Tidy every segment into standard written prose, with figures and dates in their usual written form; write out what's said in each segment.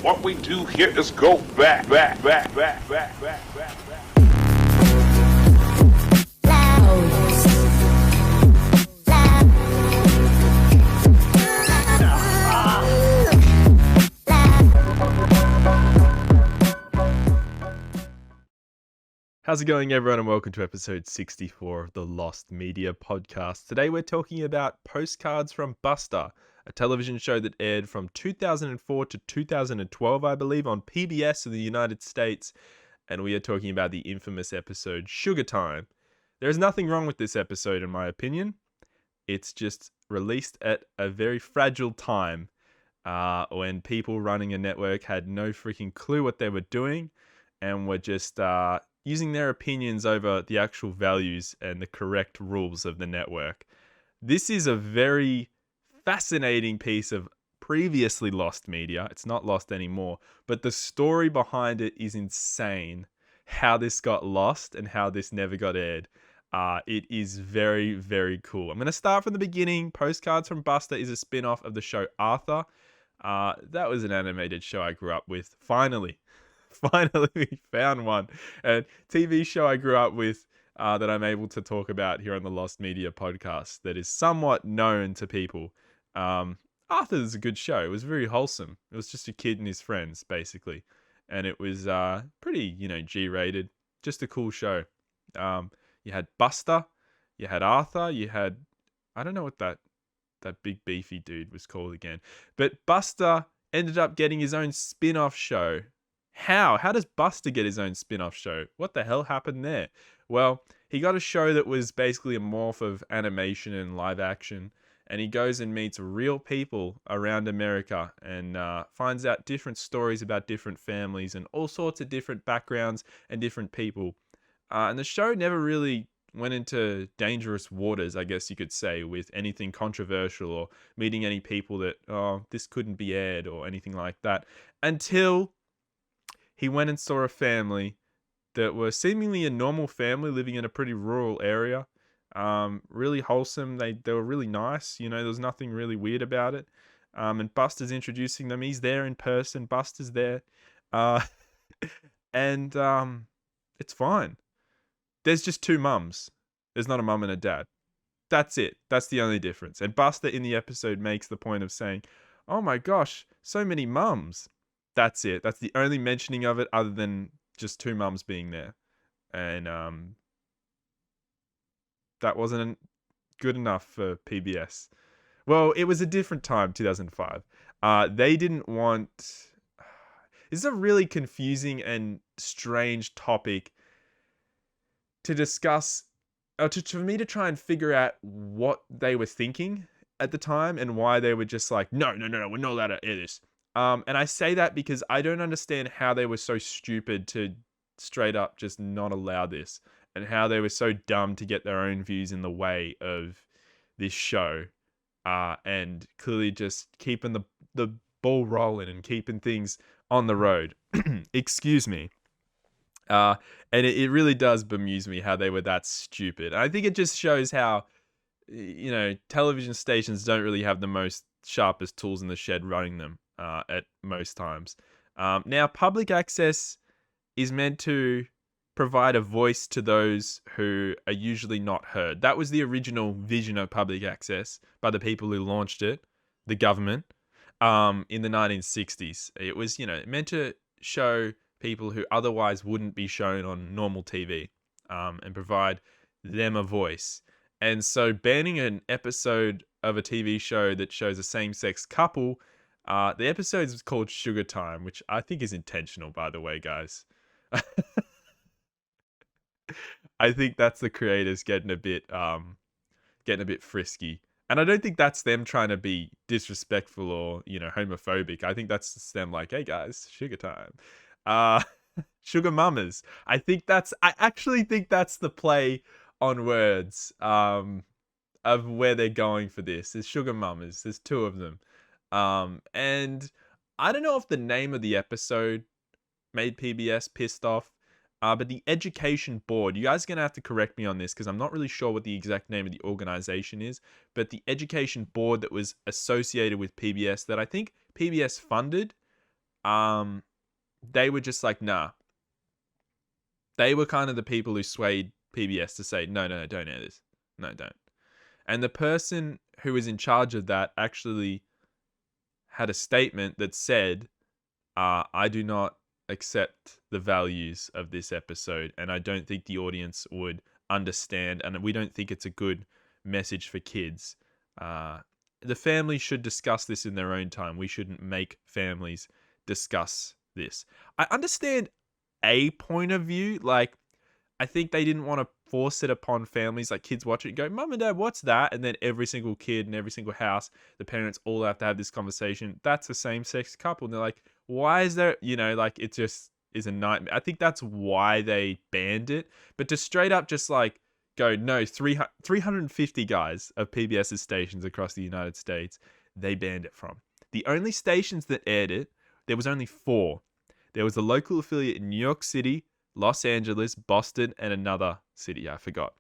What we do here is go back. How's it going, everyone, and welcome to episode 64 of the Lost Media podcast. Today we're talking about Postcards from Buster, a television show that aired from 2004 to 2012, I believe, on PBS in the United States, and we are talking about the infamous episode Sugartime. There is nothing wrong with this episode, in my opinion. It's just released at a very fragile time when people running a network had no freaking clue what they were doing and were just using their opinions over the actual values and the correct rules of the network. This is a very fascinating piece of previously lost media. It's not lost anymore, but the story behind it is insane. How this got lost and how this never got aired. It is very, very cool. I'm going to start from the beginning. Postcards from Buster is a spin-off of the show Arthur. That was an animated show I grew up with. Finally, we found one. A TV show I grew up with that I'm able to talk about here on the Lost Media podcast that is somewhat known to people. Arthur is a good show. It was very wholesome. It was just a kid and his friends, basically. And it was pretty, G-rated. Just a cool show. You had Buster. You had Arthur. You had... I don't know what that big beefy dude was called again. But Buster ended up getting his own spin-off show. How does Buster get his own spin-off show? What the hell happened there? Well, he got a show that was basically a morph of animation and live action, and he goes and meets real people around America and finds out different stories about different families and all sorts of different backgrounds and different people. And the show never really went into dangerous waters, I guess you could say, with anything controversial or meeting any people that, this couldn't be aired or anything like that, until he went and saw a family that were seemingly a normal family living in a pretty rural area. Really wholesome. They were really nice. There was nothing really weird about it. And Buster's introducing them. He's there in person. Buster's there. And it's fine. There's just two mums. There's not a mum and a dad. That's it. That's the only difference. And Buster in the episode makes the point of saying, oh my gosh, so many mums. That's it. That's the only mentioning of it other than just two mums being there. And that wasn't good enough for PBS. Well, it was a different time, 2005. They didn't want... This is a really confusing and strange topic to discuss, for me to try and figure out what they were thinking at the time and why they were just like, no, we're not allowed to air this. And I say that because I don't understand how they were so stupid to straight up just not allow this, and how they were so dumb to get their own views in the way of this show, and clearly just keeping the ball rolling and keeping things on the road. Excuse me. And it really does bemuse me how they were that stupid. And I think it just shows how, television stations don't really have the most sharpest tools in the shed running them. At most times. Now, public access is meant to provide a voice to those who are usually not heard. That was the original vision of public access by the people who launched it, the government, in the 1960s. It was, meant to show people who otherwise wouldn't be shown on normal TV, and provide them a voice. And so banning an episode of a TV show that shows a same-sex couple, the episode is called Sugartime, which I think is intentional, by the way, guys. I think that's the creators getting a bit frisky. And I don't think that's them trying to be disrespectful or, homophobic. I think that's just them like, hey guys, Sugartime. Sugar mamas. I actually think that's the play on words, of where they're going for this. There's sugar mamas. There's two of them. And I don't know if the name of the episode made PBS pissed off, but the Education Board, you guys are going to have to correct me on this because I'm not really sure what the exact name of the organization is, but the Education Board that was associated with PBS that I think PBS funded, they were just like, nah. They were kind of the people who swayed PBS to say, no, don't air this. No, don't. And the person who was in charge of that actually had a statement that said, I do not accept the values of this episode, and I don't think the audience would understand, and we don't think it's a good message for kids. The family should discuss this in their own time. We shouldn't make families discuss this. I understand a point of view. Like, I think they didn't want to force it upon families. Like, kids watch it and go, Mum and Dad, what's that? And then every single kid in every single house, the parents all have to have this conversation. That's a same-sex couple. And they're like, why is there, like, it just is a nightmare. I think that's why they banned it. But to straight up just like go, no, 350 guys of PBS's stations across the United States, they banned it from. The only stations that aired it, there was only 4. There was a local affiliate in New York City, Los Angeles, Boston, and another city I forgot.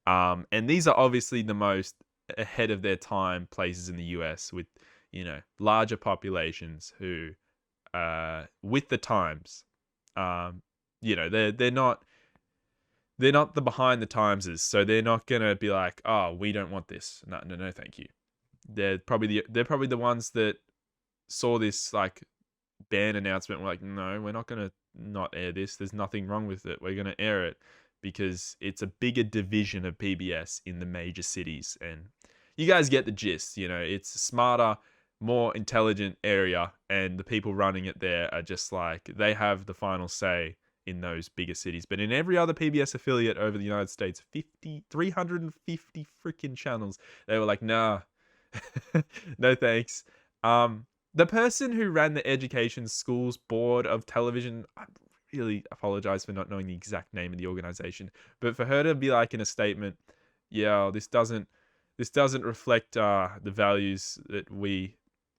And these are obviously the most ahead of their time places in the US with, larger populations who, with the times, they're not the behind the timeses, so they're not gonna be like, oh, we don't want this. No, thank you. They're probably the ones that saw this like ban announcement. We're like, no, we're not gonna not air this. There's nothing wrong with it. We're gonna air it because it's a bigger division of PBS in the major cities, and you guys get the gist. It's a smarter, more intelligent area, and the people running it there are just like, they have the final say in those bigger cities. But in every other PBS affiliate over the United States, 350 freaking channels, they were like, nah, no thanks. The person who ran the Education Schools Board of Television, I really apologize for not knowing the exact name of the organization, but for her to be like in a statement, yeah, this doesn't reflect the values that we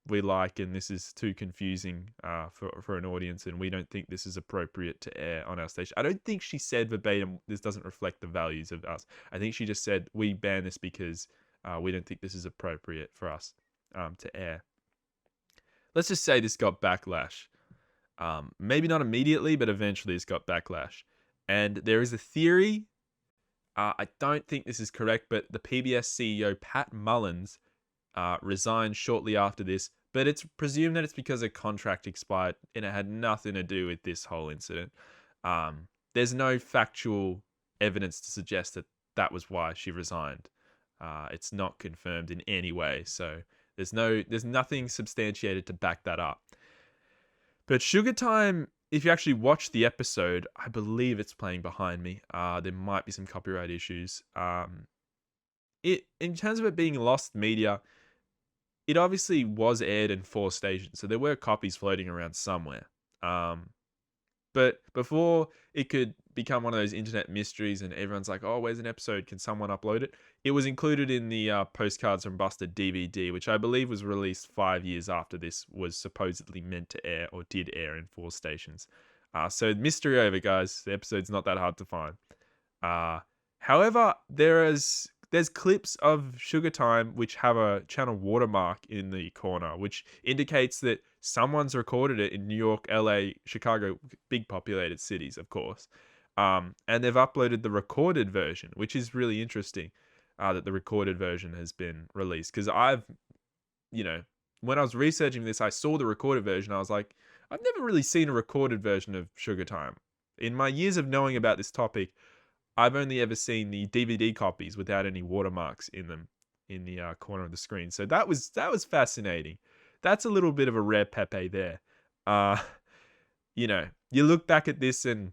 like, and this is too confusing for an audience, and we don't think this is appropriate to air on our station. I don't think she said verbatim, this doesn't reflect the values of us. I think she just said, we ban this because we don't think this is appropriate for us to air. Let's just say this got backlash. Maybe not immediately, but eventually it's got backlash. And there is a theory, I don't think this is correct, but the PBS CEO, Pat Mullins, resigned shortly after this, but it's presumed that it's because a contract expired and it had nothing to do with this whole incident. There's no factual evidence to suggest that that was why she resigned. It's not confirmed in any way, so there's nothing substantiated to back that up. But Sugartime, if you actually watch the episode, I believe it's playing behind me. There might be some copyright issues. In terms of it being lost media, it obviously was aired in 4 stations, so there were copies floating around somewhere. But before it could become one of those internet mysteries and everyone's like, oh, where's an episode? Can someone upload it? It was included in the Postcards from Buster DVD, which I believe was released 5 years after this was supposedly meant to air, or did air in 4 stations. So mystery over, guys. The episode's not that hard to find. However, there's clips of Sugartime which have a channel watermark in the corner, which indicates that someone's recorded it in New York, LA, Chicago, big populated cities, of course. And they've uploaded the recorded version, which is really interesting, that the recorded version has been released. Because when I was researching this, I saw the recorded version. I was like, I've never really seen a recorded version of Sugartime. In my years of knowing about this topic, I've only ever seen the DVD copies without any watermarks in them in the corner of the screen. So that was fascinating. That's a little bit of a rare Pepe there. You look back at this and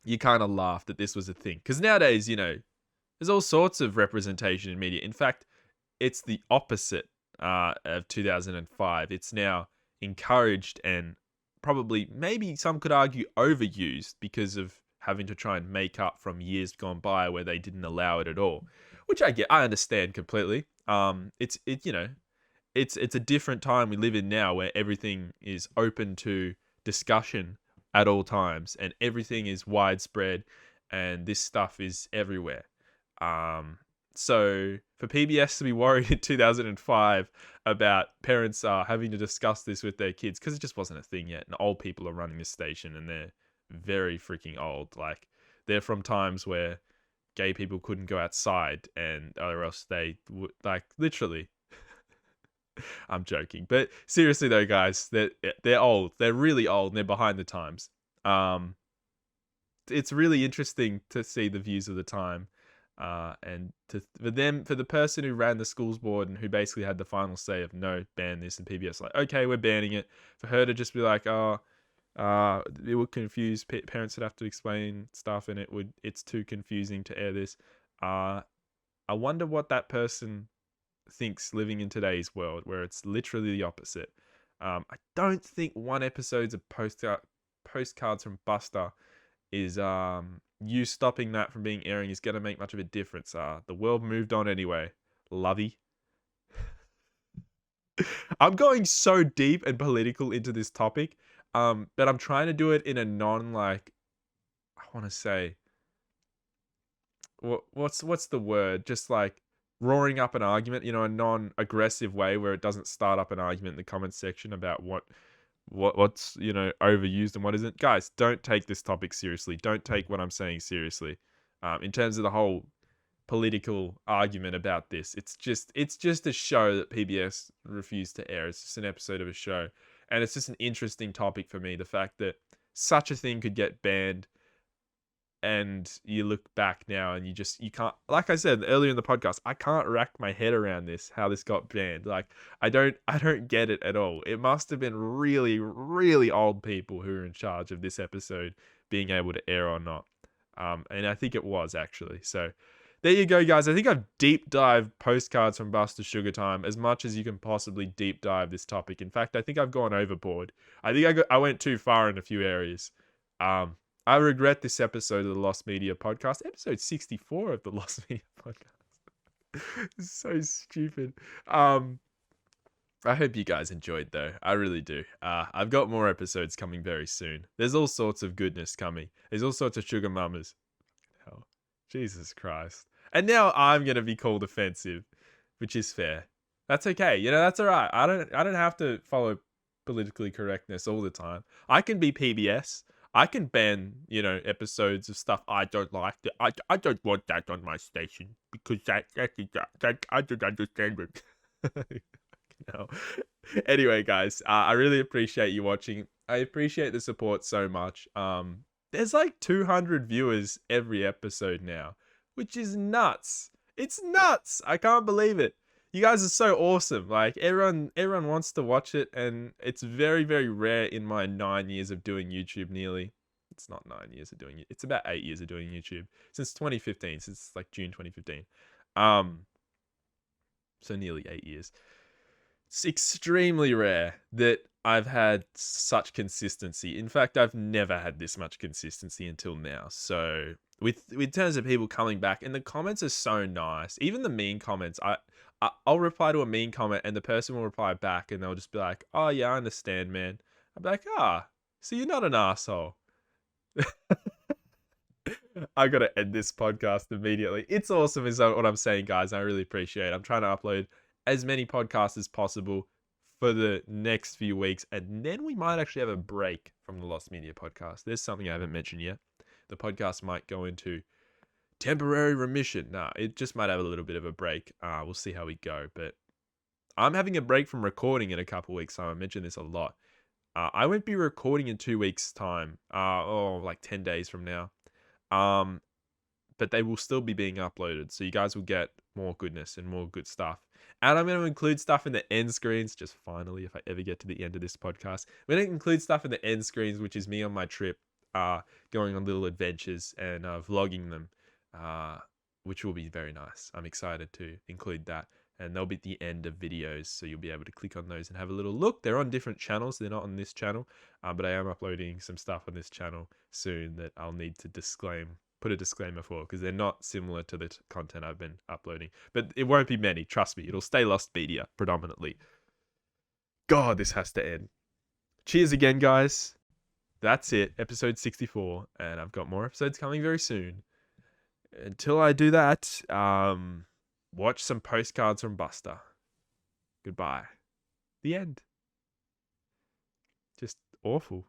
you kind of laugh that this was a thing. Because nowadays, there's all sorts of representation in media. In fact, it's the opposite of 2005. It's now encouraged and probably, maybe some could argue, overused because of having to try and make up from years gone by where they didn't allow it at all, which I understand completely. It's a different time we live in now where everything is open to discussion at all times and everything is widespread and this stuff is everywhere. So for PBS to be worried in 2005 about parents having to discuss this with their kids, because it just wasn't a thing yet, and old people are running this station, and they're very freaking old. Like, they're from times where gay people couldn't go outside, and or else they would, like, literally. I'm joking, but seriously though, guys, they're old. They're really old, and they're behind the times. Um, it's really interesting to see the views of the time, and for the person who ran the schools board and who basically had the final say of no, ban this, and PBS like, okay, we're banning it. For her to just be like, oh, it would confuse parents would have to explain stuff, and it's too confusing to air this. I wonder what that person thinks living in today's world, where it's literally the opposite. I don't think one episode's of postcards from Buster is you stopping that from being airing is going to make much of a difference. The world moved on anyway. Lovey. I'm going so deep and political into this topic, but I'm trying to do it in a non, like, I want to say, what's the word? Just like roaring up an argument, a non-aggressive way where it doesn't start up an argument in the comments section about what's overused and what isn't. Guys, don't take this topic seriously. Don't take what I'm saying seriously. In terms of the whole political argument about this, it's just a show that PBS refused to air. It's just an episode of a show, and it's just an interesting topic for me. The fact that such a thing could get banned, and you look back now and you can't, like I said earlier in the podcast, I can't rack my head around how this got banned. Like, I don't get it at all. It must have been really, really old people who were in charge of this episode being able to air or not. And I think it was, actually. So there you go, guys. I think I've deep dived Postcards from Buster Sugartime as much as you can possibly deep dive this topic. In fact, I think I've gone overboard. I think I went too far in a few areas. I regret this episode of the Lost Media Podcast, episode 64 of the Lost Media Podcast. It's so stupid. I hope you guys enjoyed, though. I really do. I've got more episodes coming very soon. There's all sorts of goodness coming. There's all sorts of sugar mamas. Hell, Jesus Christ. And now I'm gonna be called offensive, which is fair. That's okay. That's all right. I don't have to follow politically correctness all the time. I can be PBS. I can ban, episodes of stuff I don't like. I don't want that on my station because that I don't understand it. No. Anyway, guys, I really appreciate you watching. I appreciate the support so much. There's like 200 viewers every episode now, which is nuts. It's nuts. I can't believe it. You guys are so awesome. Like, everyone wants to watch it, and it's very, very rare in my 9 years of doing YouTube. Nearly, it's not 9 years of doing it. It's about 8 years of doing YouTube since 2015, since like June 2015. So nearly 8 years. It's extremely rare that I've had such consistency. In fact, I've never had this much consistency until now. So with terms of people coming back, and the comments are so nice. Even the mean comments, I'll reply to a mean comment, and the person will reply back, and they'll just be like, "Oh yeah, I understand, man." I'm like, so you're not an asshole. I gotta end this podcast immediately. It's awesome, is what I'm saying, guys. I really appreciate it. I'm trying to upload as many podcasts as possible for the next few weeks, and then we might actually have a break from the Lost Media Podcast. There's something I haven't mentioned yet. The podcast might go into temporary remission. Nah, it just might have a little bit of a break. We'll see how we go. But I'm having a break from recording in a couple weeks, so I mention this a lot. I won't be recording in 2 weeks' time. Like 10 days from now. But they will still be being uploaded, so you guys will get more goodness and more good stuff. And I'm going to include stuff in the end screens, just finally, if I ever get to the end of this podcast. I'm going to include stuff in the end screens, which is me on my trip, going on little adventures and vlogging them, which will be very nice. I'm excited to include that. And they'll be at the end of videos, so you'll be able to click on those and have a little look. They're on different channels. They're not on this channel, but I am uploading some stuff on this channel soon that I'll need to put a disclaimer for, because they're not similar to the content I've been uploading. But it won't be many, trust me. It'll stay Lost Media predominantly. God, this has to end. Cheers again, guys. That's it, episode 64, and I've got more episodes coming very soon. Until I do that, watch some Postcards from Buster. Goodbye. The end. Just awful.